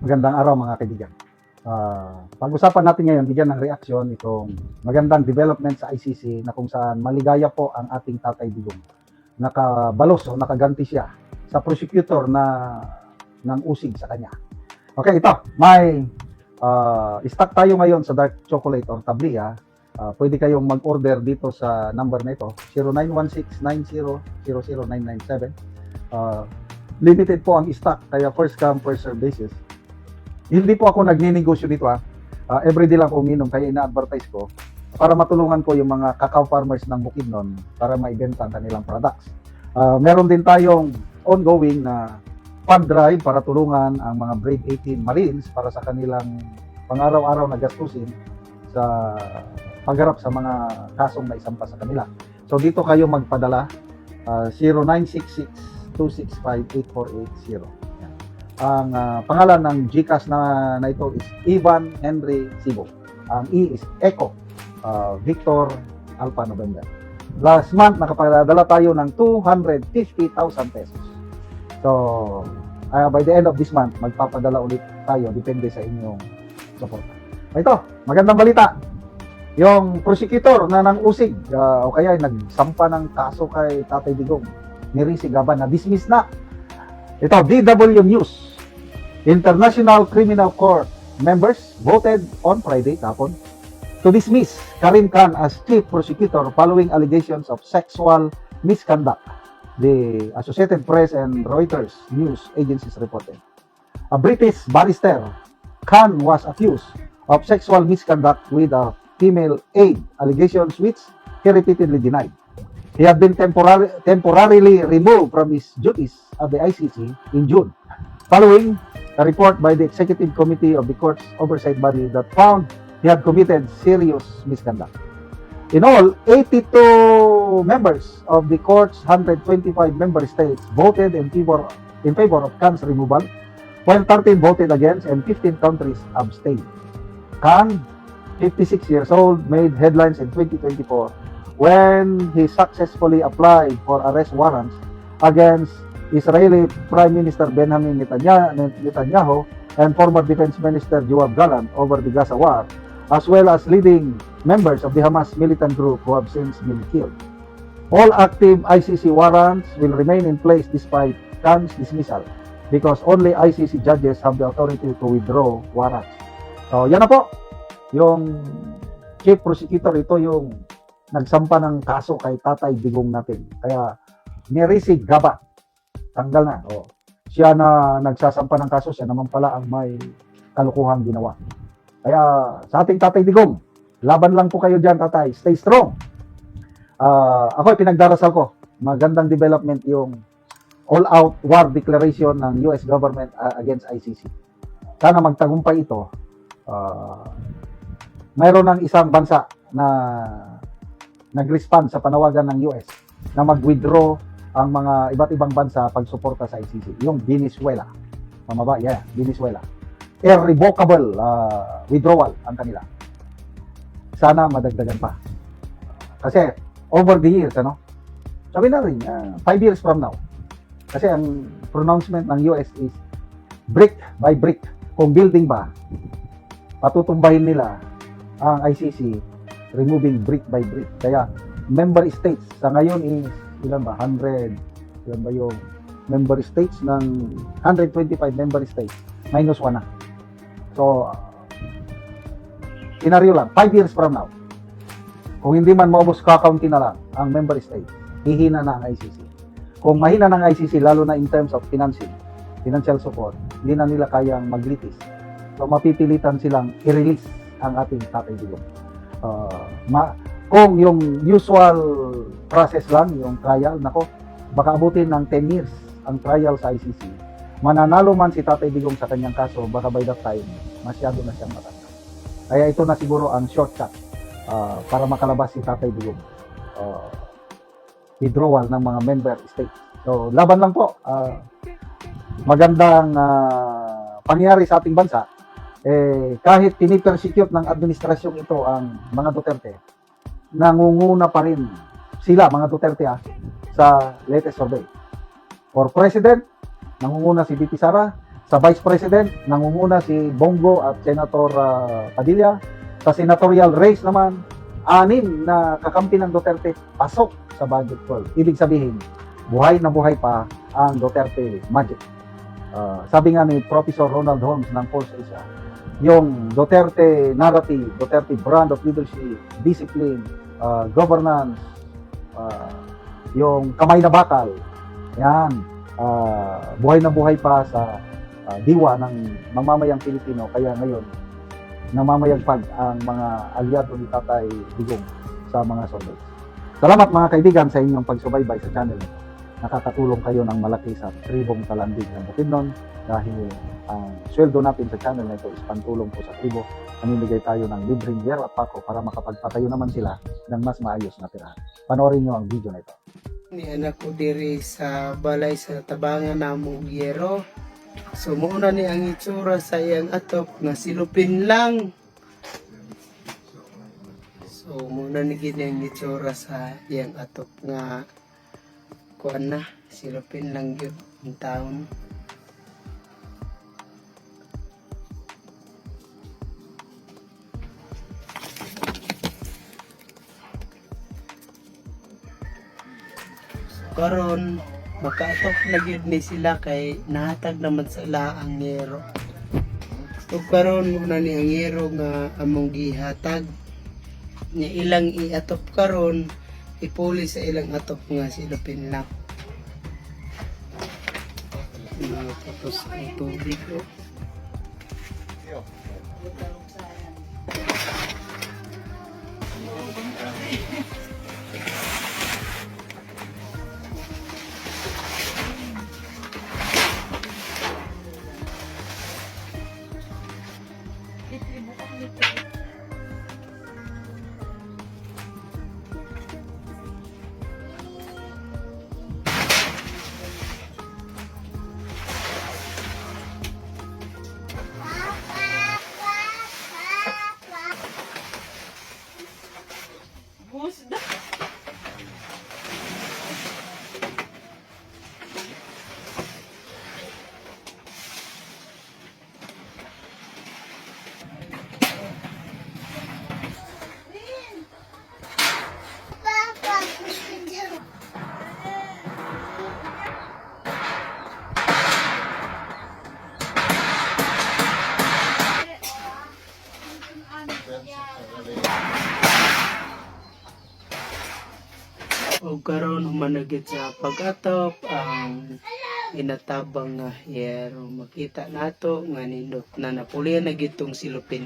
Magandang araw mga kaibigan. Pag-usapan natin ngayon, bigyan ng reaksyon itong magandang development sa ICC na kung saan maligaya po ang ating Tatay Digong. Nakabalos o nakaganti siya sa prosecutor na ng usig sa kanya. Okay, ito. May stock tayo ngayon sa dark chocolate or tablia. Pwede kayong mag-order dito sa number na ito, 0916-90-00997. Limited po ang stock, kaya first come, first serve basis. Hindi po ako nagninegosyo dito everyday lang ako uminom, kaya ina-advertise ko para matulungan ko yung mga cacao farmers ng Bukidnon para maibenta ang kanilang products. Meron din tayong ongoing na fund drive para tulungan ang mga grade 18 Marines para sa kanilang pang-araw-araw na gastusin sa pagharap sa mga kasong na isampa sa kanila. So dito kayo magpadala, 0966-265-8480. Ang pangalan ng GCash na ito is Ivan Henry Sibo. Ang E is Echo Victor Alpha November. Last month nakapadala tayo ng 250,000 pesos. So by the end of this month magpapadala ulit tayo, depende sa inyong support. Ito, magandang balita. Yung prosecutor na ng usig o kaya nagsampa ng kaso kay Tatay Digong, Nirisi Gaban, na dismiss na. Ito, DW News. International Criminal Court members voted on Friday kahapon to dismiss Karim Khan as chief prosecutor following allegations of sexual misconduct, the Associated Press and Reuters news agencies reported. A British barrister, Khan was accused of sexual misconduct with a female aide, allegations which he repeatedly denied. He had been temporarily removed from his duties at the ICC in June, following a report by the Executive Committee of the Court's oversight body that found he had committed serious misconduct. In all, 82 members of the Court's 125 member states voted in favor of Khan's removal, while 13 voted against and 15 countries abstained. Khan, 56 years old, made headlines in 2024 when he successfully applied for arrest warrants against Israeli Prime Minister Benjamin Netanyahu and former Defense Minister Yoav Gallant over the Gaza war, as well as leading members of the Hamas militant group who have since been killed. All active ICC warrants will remain in place despite Khan's dismissal because only ICC judges have the authority to withdraw warrants. So yan na po, yung chief prosecutor, ito yung nagsampa ng kaso kay Tatay Digong natin. Kaya Nirisi Gaban, tanggal na. Siya na nagsasampa ng kaso, siya naman pala ang may kalukuhang ginawa. Kaya sa ating Tatay Digong, laban lang po kayo dyan, Tatay. Stay strong. Ako pinagdarasal ko, magandang development yung all-out war declaration ng US government against ICC. Sana magtagumpay ito. Mayroon ng isang bansa na nag-respond sa panawagan ng US na mag-withdraw ang mga iba't ibang bansa pagsuporta sa ICC. Yung Venezuela. Tama ba? Yeah, Venezuela. Irrevocable withdrawal ang kanila. Sana madagdagan pa. Kasi over the years, sabi na rin, 5 years from now. Kasi ang pronouncement ng US is brick by brick. Kung building ba, patutumbahin nila ang ICC, removing brick by brick. Kaya member states sa ngayon is ilan ba? 100. Ilan ba yung member states ng 125 member states? Minus 1 na. So, scenario lang, 5 years from now. Kung hindi man maubos, kakaunti na lang ang member states. Hihina na ang ICC. Kung mahina ng ICC, lalo na in terms of financial support, hindi na nila kayang maglitis. So, mapipilitan silang i-release ang ating Tatay Digong. Kung yung usual process lang, yung trial, baka abutin ng 10 years ang trial sa ICC. Mananalo man si Tatay Digong sa kanyang kaso, baka by that time, masyado na siyang matanda. Kaya ito na siguro ang shortcut para makalabas si Tatay Digong. Withdrawal ng mga member states. So, laban lang po. Magandang pangyari sa ating bansa. Kahit pinipersecute ng administrasyong ito ang mga Duterte, nangunguna pa rin sila, mga Duterte, sa latest survey. For President, nangunguna si VP Sara. Sa Vice President, nangunguna si Bongo at Senator Padilla. Sa senatorial race naman, 6 na kakampi ng Duterte pasok sa Budget 12. Ibig sabihin, buhay na buhay pa ang Duterte Magic. Sabi nga ni Professor Ronald Holmes ng Pulse Asia, yung Duterte narrative, Duterte brand of leadership, discipline, governance, yung kamay na bakal, yan, buhay na buhay pa sa diwa ng mamamayang Pilipino. Kaya ngayon, namamayagpag ang mga aliado ni Tatay Digong sa mga surveys. Salamat mga kaibigan sa inyong pagsubaybay sa channel nito. Nakakatulong kayo ng malaki sa tribong Talandig ng Bukidnon dahil ang sweldo natin sa channel na ito is pantulong po sa tribo. Namimigay tayo ng libreng yero at pako para makapagpatayo naman sila ng mas maayos na tirahan. Panoorin nyo ang video na ito. Ni anak ko diri sa balay sa tabangan namong yero. So muna ni ang itsura sa iyang atop nga silupin lang. So muna ni gini ang itsura sa iyang atop nga kuan na silupin lang gyud ang taon. Karon makaatok na gyud ni sila kay nahatag naman sila ang yero. Ug karon muna ni ang yero nga among gihatag ni ilang iatop karon ipuli sa ilang atop nga silupin lang. Tapos ang tubig ko. O karon humanagit sa pag-atop ang inatabang nga yero. Makita nato nga nindot na napulian na gitong silupin.